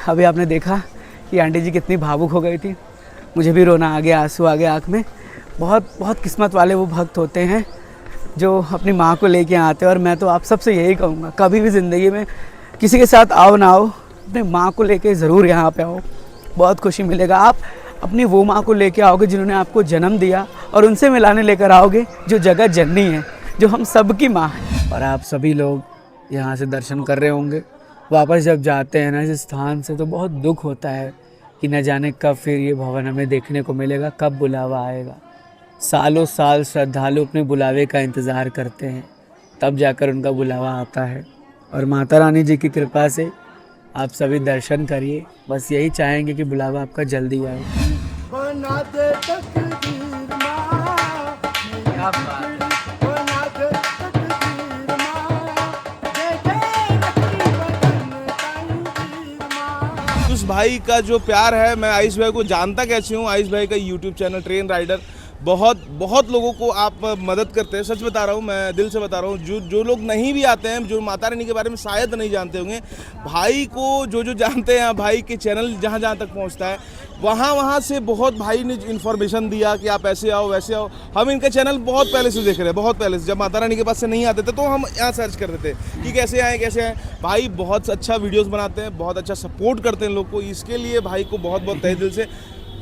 अभी आपने देखा कि आंटी जी कितनी भावुक हो गई थी, मुझे भी रोना आ गया, आंसू आ गया आँख में। बहुत बहुत किस्मत वाले वो भक्त होते हैं जो अपनी माँ को लेके आते हैं। और मैं तो आप सबसे यही कहूँगा, कभी भी ज़िंदगी में किसी के साथ आओ ना आओ, अपनी माँ को लेके ज़रूर यहाँ पे आओ, बहुत खुशी मिलेगा। आप अपनी वो माँ को लेके आओगे जिन्होंने आपको जन्म दिया, और उनसे मिलाने लेकर आओगे जो जगत जननी है, जो हम सब की माँ है। और आप सभी लोग यहाँ से दर्शन कर रहे होंगे, वापस जब जाते हैं ना इस स्थान से, तो बहुत दुख होता है कि न जाने कब फिर ये भवन हमें देखने को मिलेगा, कब बुलावा आएगा। सालों साल श्रद्धालु अपने बुलावे का इंतज़ार करते हैं, तब जाकर उनका बुलावा आता है। और माता रानी जी की कृपा से आप सभी दर्शन करिए, बस यही चाहेंगे कि बुलावा आपका जल्दी आए। उस भाई का जो प्यार है, मैं आयुष भाई को जानता कैसे हूँ। आयुष भाई का यूट्यूब चैनल ट्रेन राइडर बहुत लोगों को आप मदद करते हैं, सच बता रहा हूँ, मैं दिल से बता रहा हूँ। जो लोग नहीं भी आते हैं, जो माता रानी के बारे में शायद नहीं जानते होंगे, भाई को जो जानते हैं, भाई के चैनल जहाँ तक पहुँचता है, वहाँ से बहुत भाई ने इन्फॉर्मेशन दिया कि आप ऐसे आओ वैसे आओ। हम इनका चैनल बहुत पहले से देख रहे हैं, बहुत पहले से। जब माता रानी के पास से नहीं आते थे तो हम यहाँ सर्च करते थे कि कैसे आए। भाई बहुत अच्छा वीडियोस बनाते हैं, बहुत अच्छा सपोर्ट करते हैं लोग को। इसके लिए भाई को बहुत तहे दिल से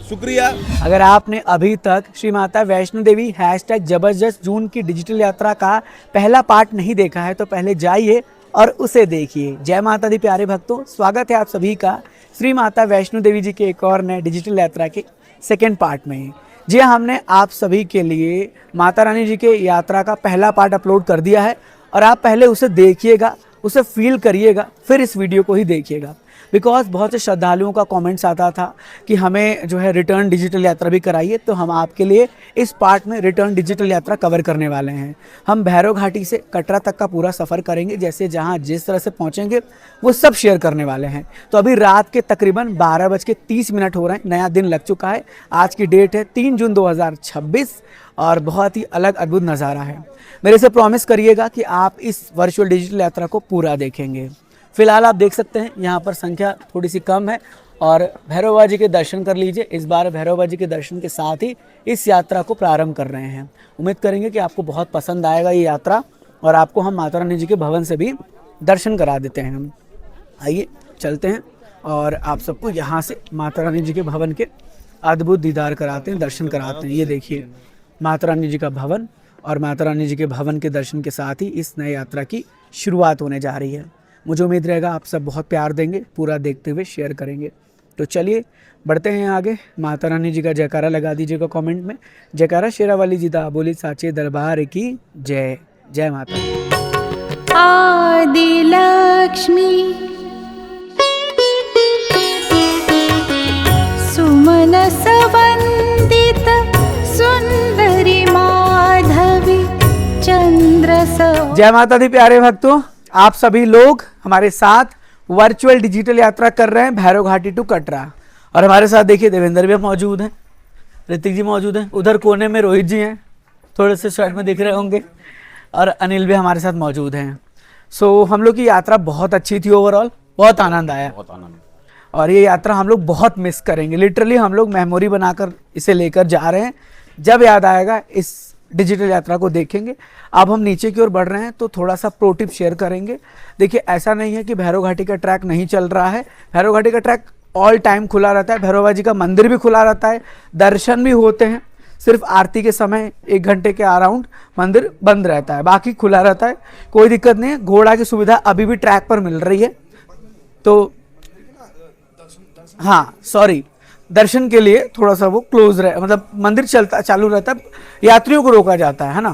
शुक्रिया। अगर आपने अभी तक श्री माता वैष्णो देवी #जबरदस्त जून की डिजिटल यात्रा का पहला पार्ट नहीं देखा है, तो पहले जाइए और उसे देखिए। जय माता दी प्यारे भक्तों, स्वागत है आप सभी का श्री माता वैष्णो देवी जी के एक और नए डिजिटल यात्रा के सेकेंड पार्ट में। जी हाँ, हमने आप सभी के लिए माता रानी जी के यात्रा का पहला पार्ट अपलोड कर दिया है, और आप पहले उसे देखिएगा, उसे फील करिएगा, फिर इस वीडियो को ही देखिएगा। बिकॉज बहुत से श्रद्धालुओं का कमेंट्स आता था कि हमें जो है रिटर्न डिजिटल यात्रा भी कराइए, तो हम आपके लिए इस पार्ट में रिटर्न डिजिटल यात्रा कवर करने वाले हैं। हम भैरव घाटी से कटरा तक का पूरा सफ़र करेंगे, जैसे जहाँ जिस तरह से पहुँचेंगे वो सब शेयर करने वाले हैं। तो अभी रात के तकरीबन 12:30 हो रहे हैं, नया दिन लग चुका है। आज की डेट है 3 जून 2026, और बहुत ही अलग अद्भुत नज़ारा है। मेरे से प्रॉमिस करिएगा कि आप इस वर्चुअल डिजिटल यात्रा को पूरा देखेंगे। फिलहाल आप देख सकते हैं यहाँ पर संख्या थोड़ी सी कम है, और भैरव बाबा जी के दर्शन कर लीजिए। इस बार भैरव बाबा जी के दर्शन के साथ ही इस यात्रा को प्रारंभ कर रहे हैं। उम्मीद करेंगे कि आपको बहुत पसंद आएगा ये यात्रा, और आपको हम माता रानी जी के भवन से भी दर्शन करा देते हैं। हम आइए चलते हैं और आप सबको यहाँ से माता रानी जी के भवन के अद्भुत दीदार कराते हैं, दर्शन कराते हैं। ये देखिए माता रानी जी का भवन, और माता रानी जी के भवन के दर्शन के साथ ही इस नई यात्रा की शुरुआत होने जा रही है। मुझे उम्मीद रहेगा आप सब बहुत प्यार देंगे, पूरा देखते हुए शेयर करेंगे। तो चलिए बढ़ते हैं आगे। माता रानी जी का जयकारा लगा दीजिएगा कमेंट में। जयकारा शेरा वाली जी दा बोली साचे दरबार की जय। जय माता। आदि लक्ष्मी सुमनस वंदित सुंदरी माधवी चंद्र सव। जय माता दी प्यारे भक्तों, आप सभी लोग हमारे साथ वर्चुअल डिजिटल यात्रा कर रहे हैं भैरव घाटी टू कटरा। और हमारे साथ देखिए देवेंद्र भी मौजूद हैं, ऋतिक जी मौजूद हैं, उधर कोने में रोहित जी हैं, थोड़े से शर्ट में दिख रहे होंगे, और अनिल भी हमारे साथ मौजूद हैं। सो हम लोग की यात्रा बहुत अच्छी थी, ओवरऑल बहुत आनंद आया, बहुत आनंद। और ये यात्रा हम लोग बहुत मिस करेंगे। लिटरली हम लोग मेमोरी बनाकर इसे लेकर जा रहे हैं, जब याद आएगा इस डिजिटल यात्रा को देखेंगे। अब हम नीचे की ओर बढ़ रहे हैं, तो थोड़ा सा प्रो टिप शेयर करेंगे। देखिए ऐसा नहीं है कि भैरव घाटी का ट्रैक नहीं चल रहा है, भैरव घाटी का ट्रैक ऑल टाइम खुला रहता है। भैरव बाबा जी का मंदिर भी खुला रहता है, दर्शन भी होते हैं। सिर्फ आरती के समय 1 घंटे के अराउंड मंदिर बंद रहता है, बाकी खुला रहता है, कोई दिक्कत नहीं है। घोड़ा की सुविधा अभी भी ट्रैक पर मिल रही है। तो हाँ सॉरी, दर्शन के लिए थोड़ा सा वो क्लोज रहे, मतलब मंदिर चालू रहता है, यात्रियों को रोका जाता है ना,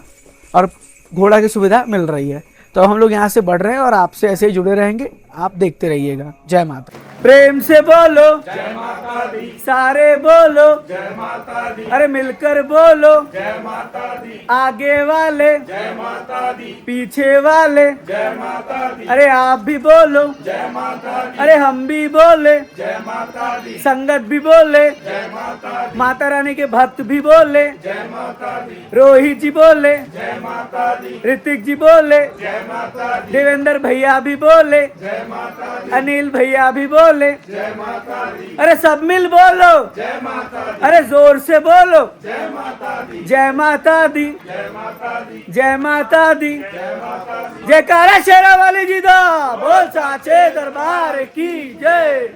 और घोड़ा की सुविधा मिल रही है। तो हम लोग यहाँ से बढ़ रहे हैं और आपसे ऐसे ही जुड़े रहेंगे, आप देखते रहिएगा। जय माता। प्रेम से बोलो जय माता दी। सारे बोलो जय माता दी, अरे मिलकर बोलो जय माता दी, आगे वाले जय माता दी, पीछे वाले जय माता दी, अरे आप भी बोलो जय माता दी, अरे हम भी बोले जय माता दी, संगत भी बोले जय माता दी, माता रानी के भक्त भी बोले जय माता दी, रोहित जी बोले जय माता दी, ऋतिक जी बोले जय माता दी, देवेंद्र भैया भी बोले जय माता दी, अनिल भैया भी बोले जय माता दी, अरे सब मिल बोलो जय माता दी, अरे जोर से बोलो जय माता दी, जय माता दी, जय माता दी, जय माता दी, जय माता दी, जयकारा शेरा वाली जी दा बोल साचे दरबार की जय।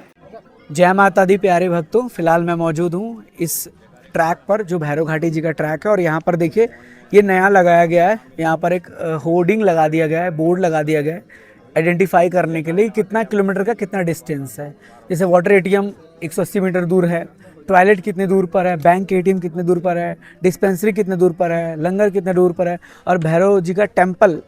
जय माता दी प्यारे भक्तों, फिलहाल मैं मौजूद हूँ इस ट्रैक पर जो भैरव घाटी जी का ट्रैक है और यहाँ पर देखिए ये नया लगाया गया है। यहाँ पर एक होर्डिंग लगा दिया गया है, बोर्ड लगा दिया गया है आइडेंटिफाई करने के लिए कितना किलोमीटर का कितना डिस्टेंस है। जैसे वाटर एटीएम 180 मीटर दूर है, टॉयलेट कितने दूर पर है, बैंक एटीएम कितने दूर पर है, डिस्पेंसरी कितने दूर पर है, लंगर कितने दूर पर है और भैरव जी का टेम्पल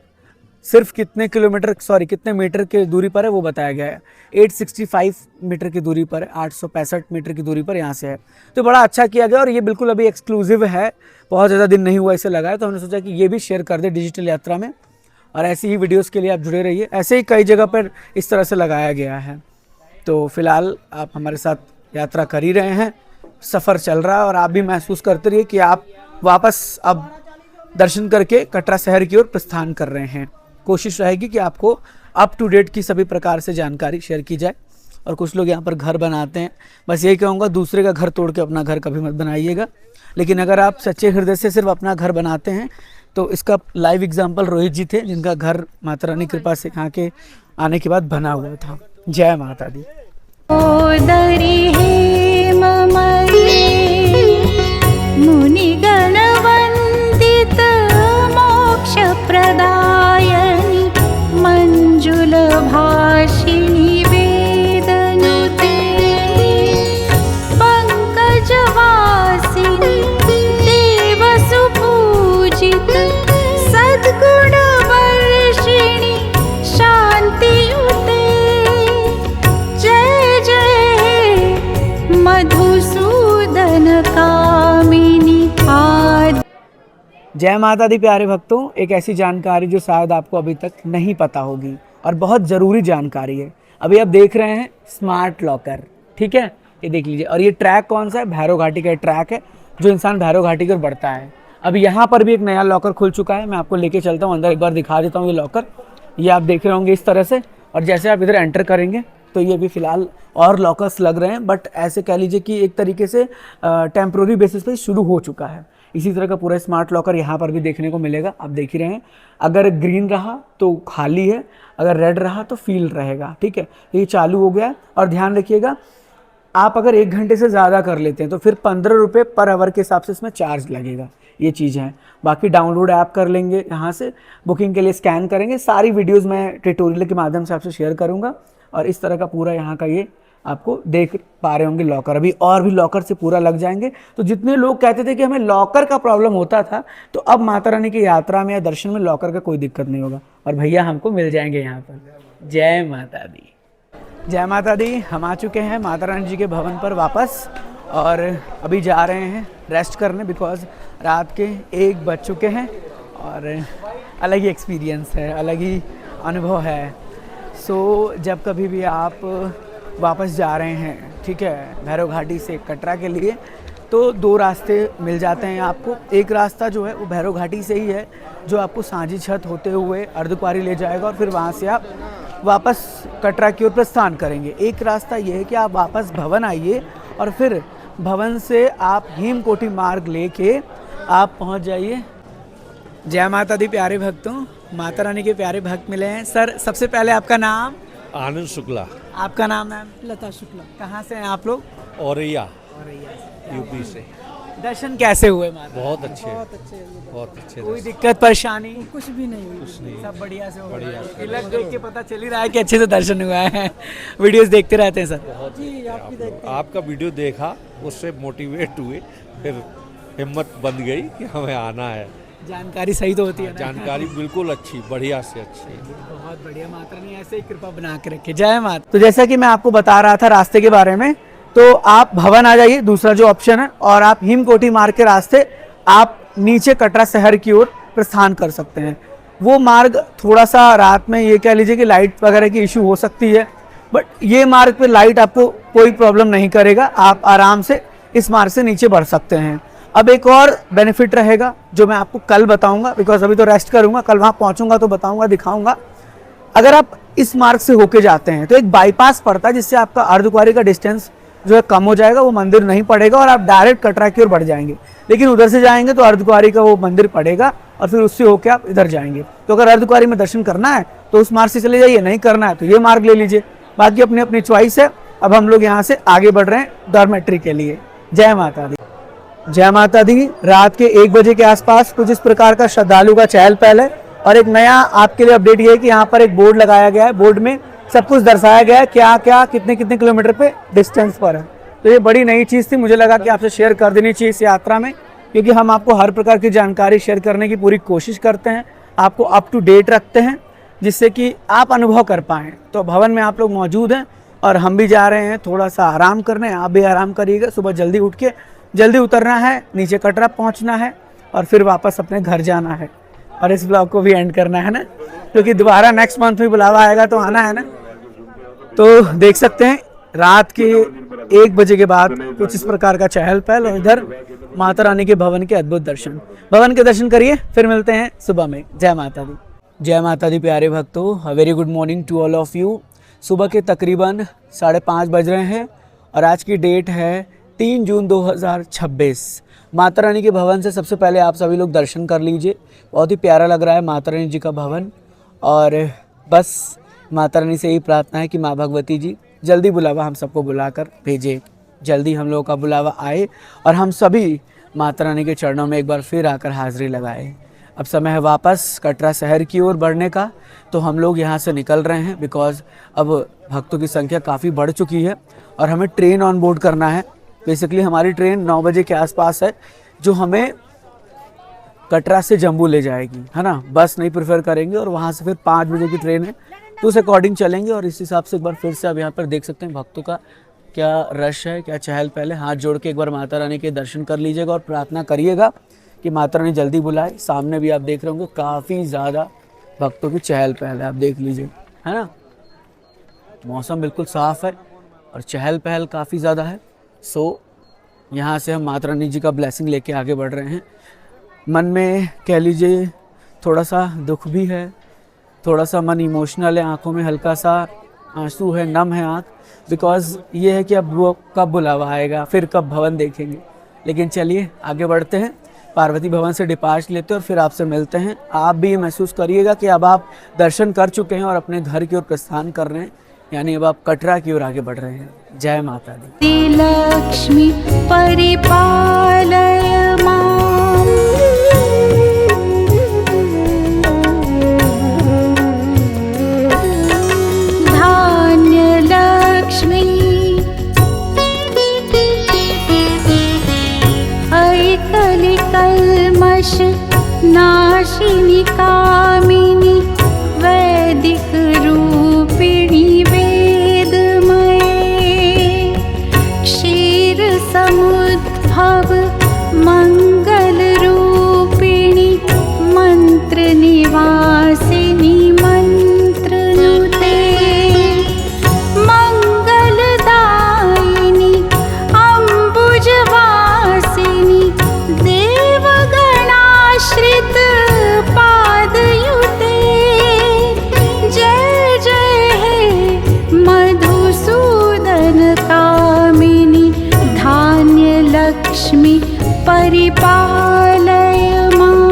सिर्फ कितने कितने मीटर की दूरी पर है वो बताया गया है। 865 मीटर की दूरी पर है, 865 मीटर की दूरी पर यहाँ से है। तो बड़ा अच्छा किया गया और ये बिल्कुल अभी एक्सक्लूसिव है, बहुत ज़्यादा दिन नहीं हुआ इसे लगाया, तो हमने सोचा कि ये भी शेयर कर दे डिजिटल यात्रा में। और ऐसी ही वीडियोस के लिए आप जुड़े रहिए, ऐसे ही कई जगह पर इस तरह से लगाया गया है। तो फिलहाल आप हमारे साथ यात्रा कर ही रहे हैं, सफ़र चल रहा है और आप भी महसूस करते रहिए कि आप वापस अब दर्शन करके कटरा शहर की ओर प्रस्थान कर रहे हैं। कोशिश रहेगी कि आपको अप टू डेट की सभी प्रकार से जानकारी शेयर की जाए। और कुछ लोग यहाँ पर घर बनाते हैं, बस यही कहूँगा दूसरे का घर तोड़ के अपना घर कभी मत बनाइएगा। लेकिन अगर आप सच्चे हृदय से सिर्फ अपना घर बनाते हैं तो इसका लाइव एग्जाम्पल रोहित जी थे, जिनका घर माता रानी कृपा से यहाँ के आने के बाद बना हुआ था। जय माता दी। ओदरी हेममये मुनिगण वन्दित मोक्षप्रदायनि मञ्जुलभाषिणि वेदनुते पङ्कजवासिनि देवसुपूजित सद्गुणवर्षिणि शान्तियुते जय जय मधुसूदन कामिनी आदि। जय माता दी प्यारे भक्तों, एक ऐसी जानकारी जो शायद आपको अभी तक नहीं पता होगी और बहुत ज़रूरी जानकारी है। अभी आप देख रहे हैं स्मार्ट लॉकर, ठीक है, ये देख लीजिए। और ये ट्रैक कौन सा है? भैरव घाटी का ट्रैक है जो इंसान भैरव घाटी की ओर बढ़ता है। अभी यहाँ पर भी एक नया लॉकर खुल चुका है, मैं आपको लेके चलता हूँ अंदर, एक बार दिखा देता हूँ। ये लॉकर ये आप देख रहे होंगे इस तरह से, और जैसे आप इधर एंटर करेंगे तो ये भी फ़िलहाल और लॉकर्स लग रहे हैं, बट ऐसे कह लीजिए कि एक तरीके से टेम्प्रोरी बेसिस पे शुरू हो चुका है। इसी तरह का पूरा स्मार्ट लॉकर यहाँ पर भी देखने को मिलेगा, आप देख ही रहे हैं। अगर ग्रीन रहा तो खाली है, अगर रेड रहा तो फील रहेगा, ठीक है। ये चालू हो गया है और ध्यान रखिएगा, आप अगर 1 घंटे से ज़्यादा कर लेते हैं तो फिर 15 रुपये पर आवर के हिसाब से इसमें चार्ज लगेगा। ये चीज़ है। बाकी डाउनलोड ऐप कर लेंगे, यहाँ से बुकिंग के लिए स्कैन करेंगे। सारी वीडियोस मैं ट्यूटोरियल के माध्यम से आपसे शेयर करूँगा और इस तरह का पूरा यहाँ का ये आपको देख पा रहे होंगे लॉकर। अभी और भी लॉकर से पूरा लग जाएंगे। तो जितने लोग कहते थे कि हमें लॉकर का प्रॉब्लम होता था, तो अब माता रानी की यात्रा में या दर्शन में लॉकर का कोई दिक्कत नहीं होगा और भैया हमको मिल जाएंगे यहाँ पर। जय माता दी। जय माता दी। हम आ चुके हैं माता रानी जी के भवन पर वापस और अभी जा रहे हैं रेस्ट करने, बिकॉज रात के 1 बज चुके हैं और अलग ही एक्सपीरियंस है, अलग ही अनुभव है। सो जब कभी भी आप वापस जा रहे हैं, ठीक है, भैरव घाटी से कटरा के लिए, तो 2 रास्ते मिल जाते हैं आपको। एक रास्ता जो है वो भैरव घाटी से ही है, जो आपको सांझी छत होते हुए अर्धकुंवारी ले जाएगा और फिर वहाँ से आप वापस कटरा की ओर प्रस्थान करेंगे। एक रास्ता ये है कि आप वापस भवन आइए और फिर भवन से आप हेमकोटी मार्ग लेके आप पहुँच जाइए। जय माता दी प्यारे भक्तों, माता रानी के प्यारे भक्त मिले हैं। सर सबसे पहले आपका नाम? आनंद शुक्ला। आपका नाम मैम? लता शुक्ला। कहाँ से हैं आप लोग? औरैया यूपी से। दर्शन कैसे हुए माता? बहुत अच्छे कोई दिक्कत परेशानी? कुछ भी नहीं हुई, सब बढ़िया से हो रहा है। तिलक देख के पता चल ही रहा है कि अच्छे से दर्शन हुआ है। वीडियोस देखते रहते हैं सर? जी आपकी देखते हैं। आपका वीडियो देखा, उससे मोटिवेट हुए, फिर हिम्मत बन गई कि हमें आना है। जानकारी सही तो होती है ना? जानकारी बिल्कुल अच्छी, बढ़िया से अच्छी। बहुत बढ़िया, माता रानी ऐसे ही कृपा बना के रखे। जय माता। तो जैसा कि मैं आपको बता रहा था रास्ते के बारे में, तो आप भवन आ जाइए, दूसरा जो ऑप्शन है, और आप हिमकोटी मार्ग के रास्ते आप नीचे कटरा शहर की ओर प्रस्थान कर सकते हैं। वो मार्ग थोड़ा सा रात में ये कह लीजिए कि लाइट वगैरह की इशू हो सकती है, बट ये मार्ग पे लाइट आपको कोई प्रॉब्लम नहीं करेगा, आप आराम से इस मार्ग से नीचे बढ़ सकते हैं। अब एक और बेनिफिट रहेगा जो मैं आपको कल बताऊंगा, बिकॉज अभी तो रेस्ट करूंगा, कल वहाँ पहुँचूंगा तो बताऊंगा, दिखाऊंगा। अगर आप इस मार्ग से होके जाते हैं तो एक बाईपास पड़ता है, जिससे आपका अर्धकुंवारी का डिस्टेंस जो है कम हो जाएगा, वो मंदिर नहीं पड़ेगा और आप डायरेक्ट कटरा की ओर बढ़ जाएंगे। लेकिन उधर से जाएंगे तो अर्धकुंवारी का वो मंदिर पड़ेगा और फिर उससे होके आप इधर जाएंगे। तो अगर अर्धकुंवारी में दर्शन करना है तो उस मार्ग से चले जाइए, नहीं करना है तो ये मार्ग ले लीजिए, बाकी अपनी अपनी चॉइस है। अब हम लोग यहाँ से आगे बढ़ रहे हैं डॉर्मेट्री के लिए। जय माता दी। जय माता दी। रात के 1 बजे के आसपास कुछ इस प्रकार का श्रद्धालु का चहल पहल है। और एक नया आपके लिए अपडेट ये है कि यहाँ पर एक बोर्ड लगाया गया है, बोर्ड में सब कुछ दर्शाया गया है, क्या क्या कितने कितने किलोमीटर पे डिस्टेंस पर है। तो ये बड़ी नई चीज़ थी, मुझे लगा कि आपसे शेयर कर देनी चाहिए इस यात्रा में, क्योंकि हम आपको हर प्रकार की जानकारी शेयर करने की पूरी कोशिश करते हैं, आपको अप टू डेट रखते हैं, जिससे कि आप अनुभव कर पाएँ। तो भवन में आप लोग मौजूद हैं और हम भी जा रहे हैं थोड़ा सा आराम करने, आप भी आराम करिएगा। सुबह जल्दी उठ के जल्दी उतरना है, नीचे कटरा पहुंचना है और फिर वापस अपने घर जाना है और इस ब्लॉग को भी एंड करना है ना, क्योंकि दोबारा नेक्स्ट मंथ में बुलावा आएगा तो आना है ना। तो देख सकते हैं रात के 1 बजे के बाद कुछ इस प्रकार का चहल पहल और इधर माता रानी के भवन के अद्भुत दर्शन। भवन के दर्शन करिए, फिर मिलते हैं सुबह में। जय माता दी। जय माता दी प्यारे भक्तों, very good morning to all of you. सुबह के तकरीबन 5:30 बज रहे हैं और आज की डेट है 3 जून 2026। माता रानी के भवन से सबसे पहले आप सभी लोग दर्शन कर लीजिए। बहुत ही प्यारा लग रहा है माता रानी जी का भवन, और बस माता रानी से यही प्रार्थना है कि माँ भगवती जी जल्दी बुलावा हम सबको बुलाकर भेजे, जल्दी हम लोगों का बुलावा आए और हम सभी माता रानी के चरणों में एक बार फिर आकर हाजिरी लगाए। अब समय है वापस कटरा शहर की ओर बढ़ने का, तो हम लोग यहाँ से निकल रहे हैं, बिकॉज़ अब भक्तों की संख्या काफ़ी बढ़ चुकी है और हमें ट्रेन ऑन बोर्ड करना है। बेसिकली हमारी ट्रेन 9 बजे के आसपास है, जो हमें कटरा से जम्मू ले जाएगी, है ना। बस नहीं प्रेफर करेंगे और वहाँ से फिर 5 बजे की ट्रेन है, तो उस अकॉर्डिंग चलेंगे। और इस हिसाब से एक बार फिर से अब यहाँ पर देख सकते हैं भक्तों का क्या रश है, क्या चहल पहल है। हाथ जोड़ के एक बार माता रानी के दर्शन कर लीजिएगा और प्रार्थना करिएगा कि माता रानी जल्दी बुलाए। सामने भी आप देख रहे होंगे काफ़ी ज़्यादा भक्तों की चहल पहल है, आप देख लीजिए, है ना। मौसम बिल्कुल साफ़ है और चहल पहल काफ़ी ज़्यादा है। सो यहाँ से हम माता रानी जी का ब्लेसिंग लेके आगे बढ़ रहे हैं। मन में कह लीजिए थोड़ा सा दुख भी है, थोड़ा सा मन इमोशनल है, आंखों में हल्का सा आंसू है, नम है आँख, बिकॉज़ ये है कि अब वो कब बुलावा आएगा, फिर कब भवन देखेंगे। लेकिन चलिए आगे बढ़ते हैं, पार्वती भवन से डिपार्च लेते हैं और फिर आपसे मिलते हैं। आप भी ये महसूस करिएगा कि अब आप दर्शन कर चुके हैं और अपने घर की ओर प्रस्थान कर रहे हैं, यानी अब आप कटरा की ओर आगे बढ़ रहे हैं। जय माता दी। लक्ष्मी परिपालय माम्। धान्य लक्ष्मी ऐकली कल्मष नाशिनी कामिनी वैदिक रूपिणी समुद्भव मंगल रूपिणी मंत्र निवासिनी मंत्र नुते मंगलदायिनी अंबुजवासिनी देवगणाश्रित पादयुते। जय जय हे मधुसूदन कामिनी धान्य लक्ष्मी परिपालय माम्।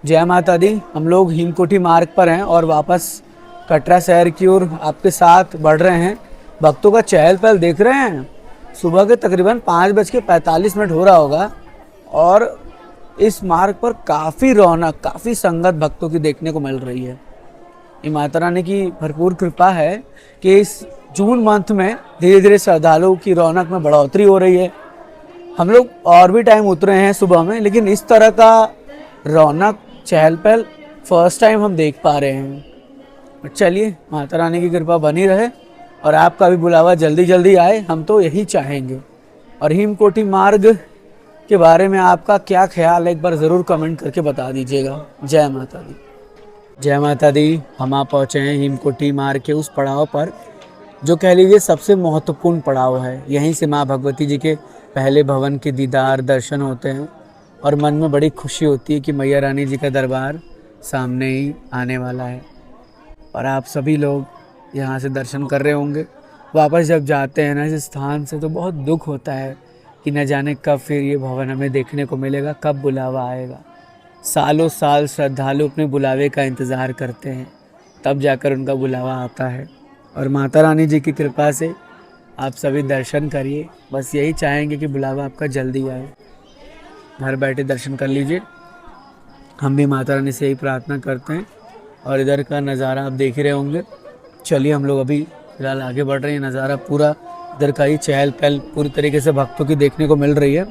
जय माता दी। हम लोग हिमकोटी मार्ग पर हैं और वापस कटरा शहर की ओर आपके साथ बढ़ रहे हैं। भक्तों का चहल पहल देख रहे हैं, सुबह के तकरीबन 5:45 हो रहा होगा और इस मार्ग पर काफ़ी रौनक, काफ़ी संगत भक्तों की देखने को मिल रही है। ये माता रानी की भरपूर कृपा है कि इस जून मंथ में धीरे धीरे श्रद्धालुओं की रौनक में बढ़ोतरी हो रही है। हम लोग और भी टाइम उतरे हैं सुबह में, लेकिन इस तरह का रौनक चहल पहल फर्स्ट टाइम हम देख पा रहे हैं। चलिए माता रानी की कृपा बनी रहे और आपका भी बुलावा जल्दी जल्दी आए, हम तो यही चाहेंगे। और हिमकोटी मार्ग के बारे में आपका क्या ख्याल है, एक बार ज़रूर कमेंट करके बता दीजिएगा। जय माता दी। जय माता दी। हम आ पहुँचे हैं हिमकोटी मार्ग के उस पड़ाव पर जो कह लीजिए सबसे महत्वपूर्ण पड़ाव है। यहीं से माँ भगवती जी के पहले भवन के दीदार दर्शन होते हैं और मन में बड़ी खुशी होती है कि मैया रानी जी का दरबार सामने ही आने वाला है। और आप सभी लोग यहाँ से दर्शन कर रहे होंगे। वापस जब जाते हैं ना इस स्थान से तो बहुत दुख होता है कि न जाने कब फिर ये भवन हमें देखने को मिलेगा, कब बुलावा आएगा। सालों साल श्रद्धालु अपने बुलावे का इंतज़ार करते हैं, तब जाकर उनका बुलावा आता है। और माता रानी जी की कृपा से आप सभी दर्शन करिए। बस यही चाहेंगे कि बुलावा आपका जल्दी आए, घर बैठे दर्शन कर लीजिए। हम भी माता रानी से यही प्रार्थना करते हैं। और इधर का नज़ारा आप देख ही रहे होंगे। चलिए हम लोग अभी फिलहाल आगे बढ़ रहे हैं। नज़ारा पूरा इधर का ही चहल पहल पूरी तरीके से भक्तों की देखने को मिल रही है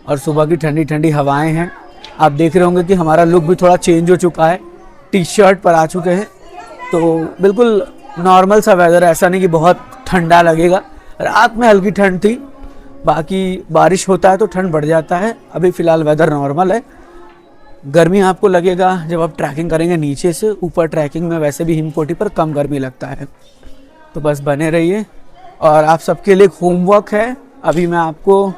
और सुबह की ठंडी ठंडी हवाएं हैं। आप देख रहे होंगे कि हमारा लुक भी थोड़ा चेंज हो चुका है, टी शर्ट पर आ चुके हैं, तो बिल्कुल नॉर्मल सा वेदर, ऐसा नहीं कि बहुत ठंडा लगेगा। रात में हल्की ठंड थी, बाकी बारिश होता है तो ठंड बढ़ जाता है। अभी फ़िलहाल वेदर नॉर्मल है। गर्मी आपको लगेगा जब आप ट्रैकिंग करेंगे नीचे से ऊपर। ट्रैकिंग में वैसे भी हिमकोटी पर कम गर्मी लगता है, तो बस बने रहिए। और आप सबके लिए एक होमवर्क है, अभी मैं आपको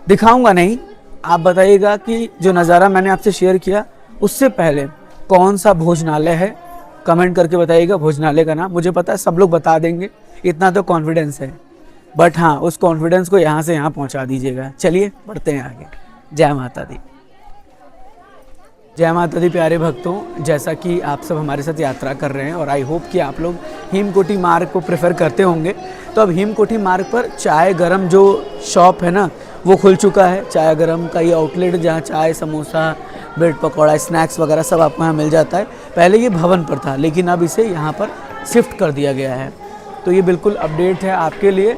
दिखाऊंगा नहीं, आप बताइएगा कि जो नज़ारा मैंने आपसे शेयर किया उससे पहले कौन सा भोजनालय है, कमेंट करके बताइएगा भोजनालय का नाम। मुझे पता है सब लोग बता देंगे, इतना तो कॉन्फिडेंस है, बट हाँ उस कॉन्फिडेंस को यहाँ से यहाँ पहुँचा दीजिएगा। चलिए बढ़ते हैं आगे। जय माता दी। जय माता दी प्यारे भक्तों, जैसा कि आप सब हमारे साथ यात्रा कर रहे हैं और आई होप कि आप लोग हिमकोटी मार्ग को प्रेफर करते होंगे। तो अब हिमकोटी मार्ग पर चाय गरम जो शॉप है ना वो खुल चुका है। चाय गरम का ये आउटलेट जहाँ चाय, समोसा, ब्रेड पकौड़ा, स्नैक्स वगैरह सब आपको यहाँ मिल जाता है। पहले ये भवन पर था लेकिन अब इसे यहाँ पर शिफ्ट कर दिया गया है। तो ये बिल्कुल अपडेट है आपके लिए।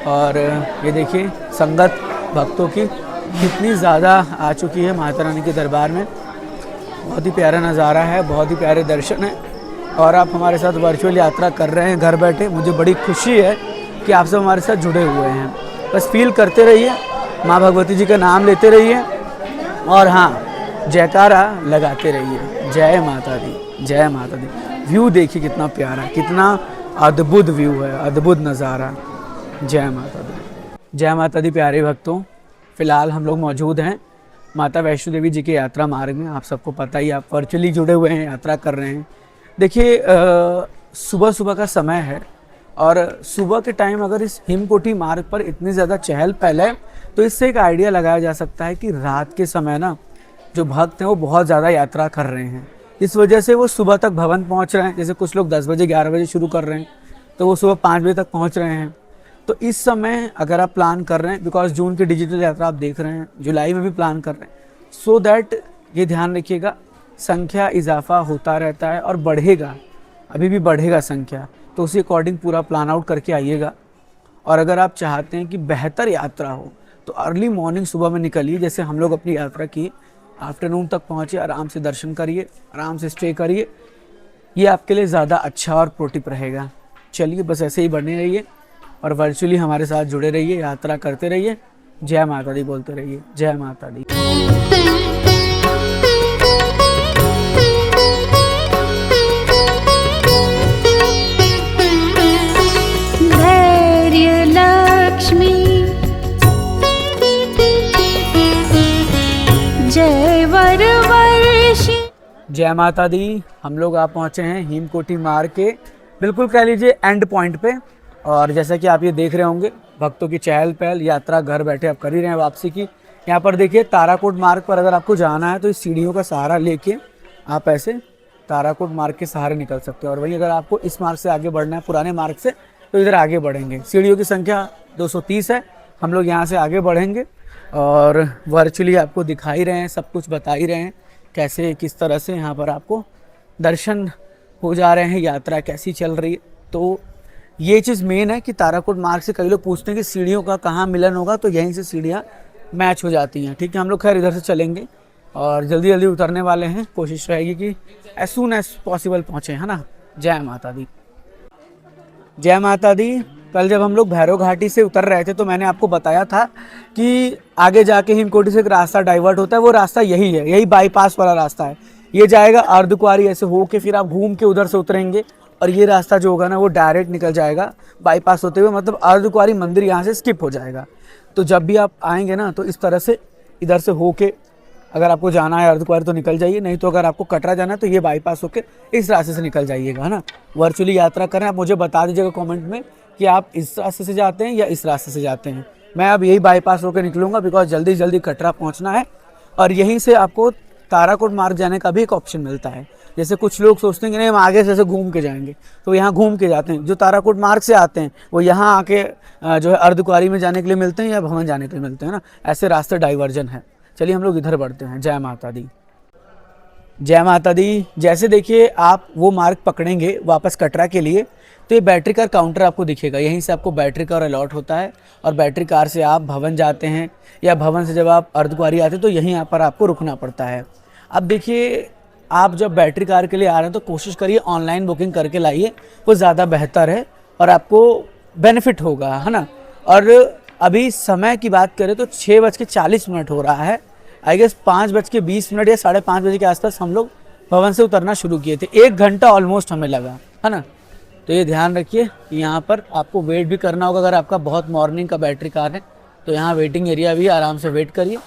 और ये देखिए संगत भक्तों की कितनी ज़्यादा आ चुकी है माता रानी के दरबार में। बहुत ही प्यारा नज़ारा है, बहुत ही प्यारे दर्शन है। और आप हमारे साथ वर्चुअल यात्रा कर रहे हैं घर बैठे। मुझे बड़ी खुशी है कि आप सब हमारे साथ जुड़े हुए हैं। बस फील करते रहिए, माँ भगवती जी का नाम लेते रहिए और हाँ जयकारा लगाते रहिए। जय माता दी, जय माता दी। व्यू देखिए कितना प्यारा, कितना अद्भुत व्यू है, अद्भुत नज़ारा। जय माता दी। जय माता दी प्यारे भक्तों, फ़िलहाल हम लोग मौजूद हैं माता वैष्णो देवी जी के यात्रा मार्ग में। आप सबको पता ही, आप वर्चुअली जुड़े हुए हैं, यात्रा कर रहे हैं। देखिए सुबह सुबह का समय है और सुबह के टाइम अगर इस हिमकोटी मार्ग पर इतनी ज़्यादा चहल पहल है तो इससे एक आइडिया लगाया जा सकता है कि रात के समय ना जो भक्त हैं वो बहुत ज़्यादा यात्रा कर रहे हैं। इस वजह से वो सुबह तक भवन पहुंच रहे हैं। जैसे कुछ लोग 10 बजे 11 बजे शुरू कर रहे हैं तो वो सुबह 5 बजे तक पहुंच रहे हैं। तो इस समय अगर आप प्लान कर रहे हैं, बिकॉज जून की डिजिटल यात्रा आप देख रहे हैं, जुलाई में भी प्लान कर रहे हैं, सो दैट ये ध्यान रखिएगा संख्या इजाफा होता रहता है और बढ़ेगा, अभी भी बढ़ेगा संख्या। तो उसी अकॉर्डिंग पूरा प्लान आउट करके आइएगा। और अगर आप चाहते हैं कि बेहतर यात्रा हो तो अर्ली मॉर्निंग सुबह में निकलिए। जैसे हम लोग अपनी यात्रा की, आफ्टरनून तक पहुँचे, आराम से दर्शन करिए, आराम से स्टे करिए। ये आपके लिए ज़्यादा अच्छा और प्रोटिप रहेगा। चलिए बस ऐसे ही बने रहिए और वर्चुअली हमारे साथ जुड़े रहिए, यात्रा करते रहिए। जय माता दी बोलते रहिए। जय माता दी। धैर्य लक्ष्मी जय वरवर्षि। जय माता दी। हम लोग आप पहुँचे हैं हिमकोटी मार्ग के बिल्कुल कह लीजिए एंड पॉइंट पे। और जैसा कि आप ये देख रहे होंगे भक्तों की चहल पहल, यात्रा घर बैठे आप कर ही रहे हैं वापसी की। यहाँ पर देखिए ताराकोट मार्ग पर अगर आपको जाना है तो इस सीढ़ियों का सहारा लेके आप ऐसे ताराकोट मार्ग के सहारे निकल सकते हो। और वहीं अगर आपको इस मार्ग से आगे बढ़ना है पुराने मार्ग से तो इधर आगे बढ़ेंगे। सीढ़ियों की संख्या 230 है। हम लोग यहाँ से आगे बढ़ेंगे और वर्चुअली आपको दिखा ही रहे हैं, सब कुछ बता ही रहे हैं कैसे किस तरह से यहाँ पर आपको दर्शन हो जा रहे हैं, यात्रा कैसी चल रही है। तो ये चीज़ मेन है कि ताराकोट मार्ग से कई लोग पूछते हैं कि सीढ़ियों का कहाँ मिलन होगा, तो यहीं से सीढ़ियाँ मैच हो जाती हैं। ठीक है, हम लोग खैर इधर से चलेंगे और जल्दी जल्दी उतरने वाले हैं। कोशिश रहेगी कि एज सून एज पॉसिबल पहुँचे, है ना। जय माता दी। जय माता दी। कल जब हम लोग भैरव घाटी से उतर रहे थे तो मैंने आपको बताया था कि आगे जाके हिमकोटी से एक रास्ता डाइवर्ट होता है, वो रास्ता यही है, यही बाईपास वाला रास्ता है। ये जाएगा अर्धकुंवारी ऐसे हो के, फिर आप घूम के उधर से उतरेंगे और ये रास्ता जो होगा ना वो डायरेक्ट निकल जाएगा बाईपास होते हुए, मतलब अर्धकुंवारी मंदिर यहाँ से स्किप हो जाएगा। तो जब भी आप आएंगे ना तो इस तरह से इधर से हो के अगर आपको जाना है अर्धकुंवारी तो निकल जाइए, नहीं तो अगर आपको कटरा जाना है तो ये बाईपास होके इस रास्ते से निकल जाइएगा, है ना। वर्चुअली यात्रा करें। आप मुझे बता दीजिएगा कमेंट में कि आप इस रास्ते से जाते हैं या इस रास्ते से जाते हैं। मैं अब यही बाईपास होकर निकलूँगा बिकॉज जल्दी जल्दी कटरा पहुँचना है और यहीं से आपको ताराकोट मार्ग जाने का भी एक ऑप्शन मिलता है। जैसे कुछ लोग सोचते हैं कि नहीं हम आगे से ऐसे घूम के जाएंगे, तो यहाँ घूम के जाते हैं। जो ताराकोट मार्ग से आते हैं वो यहाँ आके जो है अर्धकुंवारी में जाने के लिए मिलते हैं या भवन जाने के लिए मिलते हैं ना, ऐसे रास्ते डाइवर्जन है। चलिए हम लोग इधर बढ़ते हैं। जय माता दी। जय माता दी। जैसे देखिए आप वो मार्ग पकड़ेंगे वापस कटरा के लिए तो ये बैटरी कार काउंटर आपको दिखेगा, यहीं से आपको बैटरी कार अलॉट होता है और बैटरी कार से आप भवन जाते हैं या भवन से जब आप अर्धकुंवारी आते हैं तो यहीं यहाँ पर आपको रुकना पड़ता है। अब देखिए आप जब बैटरी कार के लिए आ रहे हैं तो कोशिश करिए ऑनलाइन बुकिंग करके लाइए, वो ज़्यादा बेहतर है और आपको बेनिफिट होगा, है ना। और अभी समय की बात करें तो 6:40 हो रहा है। आई गेस 5:20 या 5:30 बजे के आसपास हम लोग भवन से उतरना शुरू किए थे। 1 घंटा ऑलमोस्ट हमें लगा, है ना। तो ये ध्यान रखिए कि यहाँ पर आपको वेट भी करना होगा। अगर आपका बहुत मॉर्निंग का बैटरी कार है तो यहाँ वेटिंग एरिया भी, आराम से वेट करिए,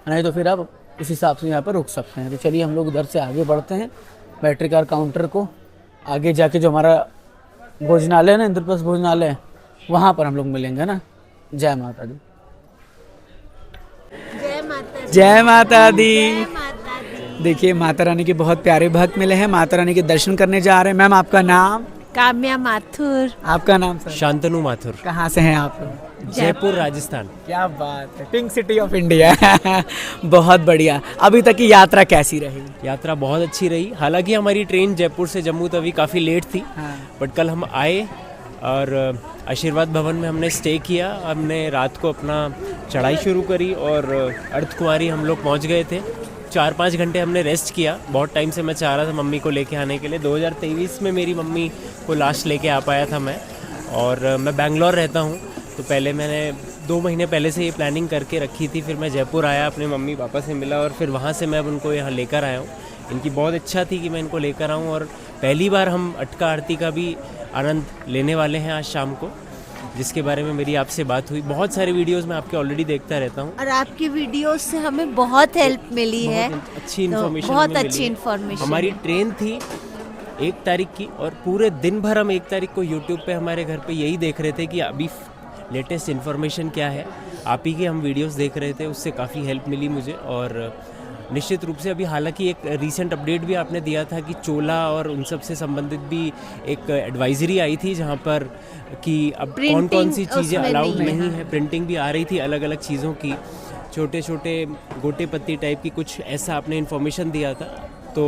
नहीं तो फिर आप इस हिसाब से यहाँ पर रुक सकते हैं। तो चलिए हम लोग उधर से आगे बढ़ते हैं बैटरी कार काउंटर को। आगे जाके जो हमारा भोजनालय है ना, इंद्रप्रस्थ भोजनालय, वहाँ पर हम लोग मिलेंगे ना। जय माता दी। जय माता दी। जय माता दी। जय माता दी। देखिए माता रानी के बहुत प्यारे भक्त मिले हैं, माता रानी के दर्शन करने जा रहे हैं। मैम आपका नाम? काम्या माथुर। आपका नाम सर? शांतनु माथुर, कहाँ से हैं आप? जयपुर राजस्थान। क्या बात है, पिंक सिटी ऑफ इंडिया। बहुत बढ़िया। अभी तक की यात्रा कैसी रही? यात्रा बहुत अच्छी रही। हालांकि हमारी ट्रेन जयपुर से जम्मू तवी काफ़ी लेट थी, हाँ। बट कल हम आए और आशीर्वाद भवन में हमने स्टे किया। हमने रात को अपना चढ़ाई शुरू करी और अर्धकुंवारी हम लोग पहुंच गए थे। 4-5 घंटे हमने रेस्ट किया। बहुत टाइम से मैं चाह रहा था मम्मी को लेके आने के लिए। 2023 में मेरी मम्मी को लास्ट लेके आ पाया था मैं, और मैं बैंगलोर रहता हूँ तो पहले मैंने 2 महीने पहले से ये प्लानिंग करके रखी थी। फिर मैं जयपुर आया, अपने मम्मी पापा से मिला और फिर वहाँ से मैं अब उनको यहाँ लेकर आया हूँ। इनकी बहुत इच्छा थी कि मैं इनको लेकर आऊँ और पहली बार हम अटका आरती का भी आनंद लेने वाले हैं आज शाम को, जिसके बारे में मेरी आपसे बात हुई। बहुत सारे वीडियोस मैं आपके ऑलरेडी देखता रहता हूँ और आपकी वीडियोस से हमें बहुत हेल्प मिली है, अच्छी इन्फॉर्मेशन बहुत अच्छी इन्फॉर्मेशन। हमारी ट्रेन थी 1 तारीख की और पूरे दिन भर हम 1 तारीख को यूट्यूब पे हमारे घर पे यही देख रहे थे कि अभी लेटेस्ट इन्फॉर्मेशन क्या है। आप ही के हम वीडियोस देख रहे थे, उससे काफ़ी हेल्प मिली मुझे। और निश्चित रूप से अभी हालांकि एक रीसेंट अपडेट भी आपने दिया था कि चोला और उन सब से संबंधित भी एक एडवाइजरी आई थी जहां पर कि अब कौन कौन सी चीज़ें उसमें अलाउड नहीं नहीं है। प्रिंटिंग भी आ रही थी अलग अलग चीज़ों की, छोटे छोटे गोटे पत्ती टाइप की कुछ ऐसा आपने इन्फॉर्मेशन दिया था। तो